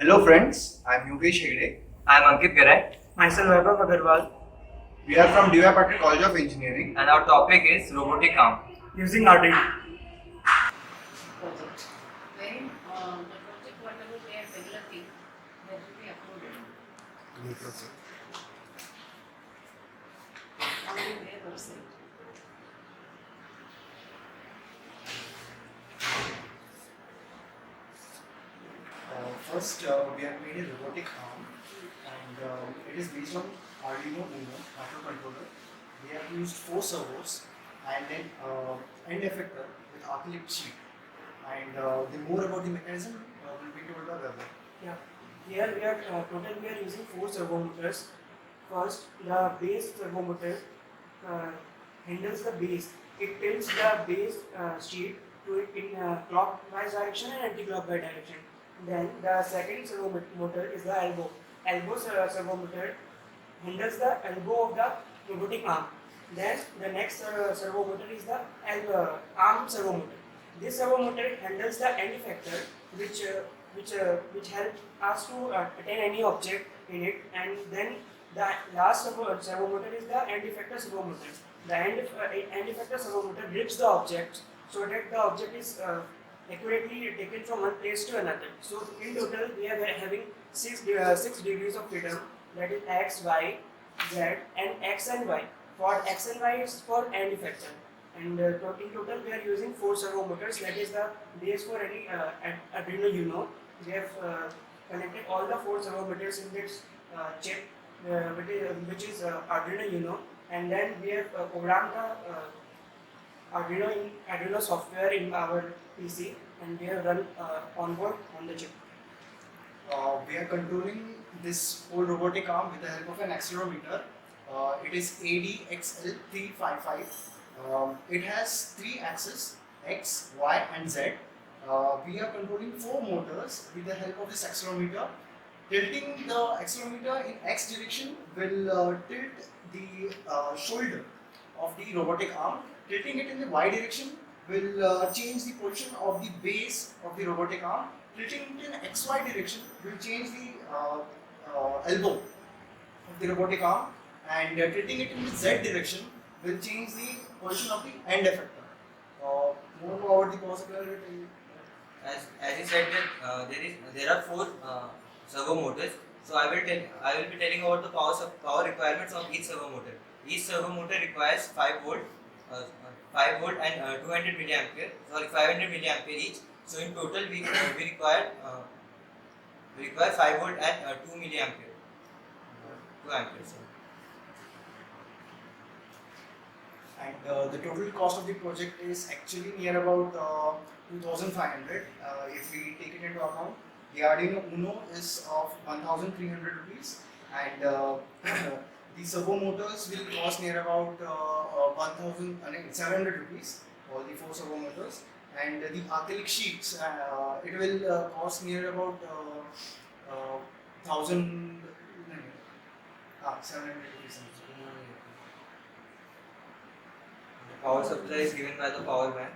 Hello friends, I'm Yogesh Hegde. I am Ankit Garai, Myself, Vaibhav Agarwal, We are from D.Y. Patil College of Engineering. and our topic is robotic arm. using Arduino. Project wherein the project whatever they are developing that will be uploaded on their website. First, we have made a robotic arm, and it is based on Arduino Uno microcontroller. We have used 4 servos and then end effector with Arclight sheet. And the more about the mechanism will be told by Weber. Yeah. Here we are we are using 4 servo motors. First, the base servo motor handles the base. It tilts the base sheet to it in clockwise direction and anti-clockwise direction. Then the second servo motor is the elbow. Elbow servo motor handles the elbow of the robotic arm. Then the next servo motor is the arm servo motor. This servo motor handles the end effector, which helps us to attain any object in it, and then the last servo motor is the end effector servo motor. The end effector servo motor grips the object so that the object is accurately taken from one place to another. So in total, we are having six degrees of freedom, that is x, y, z, and x and y. For x and y is for end effector. And in total, we are using 4 servo motors. That is the base for any Arduino Uno. We have connected all the 4 servo motors in this chip, which is Arduino Uno. And then we have programmed the Arduino software in our PC, and we have run onboard on the chip. We are controlling this whole robotic arm with the help of an accelerometer. It is ADXL355. It has 3 axes, X, Y and Z. We are controlling 4 motors with the help of this accelerometer. Tilting the accelerometer in X direction will tilt the shoulder of the robotic arm. Tilting it in the Y direction will change the position of the base of the robotic arm. Tilting it in XY direction will change the elbow of the robotic arm, and tilting it in the Z direction will change the position of the end effector. More about the power supply. As you said that there are 4 servo motors. So I will be telling about the power requirements of each servo motor. Each servo motor requires 5 volt and 200 milliampere. Sorry, 500 milliampere each. So in total we require 5 volt and 2 milliampere. 2 amperes. And the total cost of the project is actually near about 2,500 if we take it into account. The Arduino Uno is of 1,300 rupees, and the servo motors will cost near about 1,700 rupees, all the 4 servo motors. And the acrylic sheets, it will cost near about 700 rupees. The power supply is given by the power bank.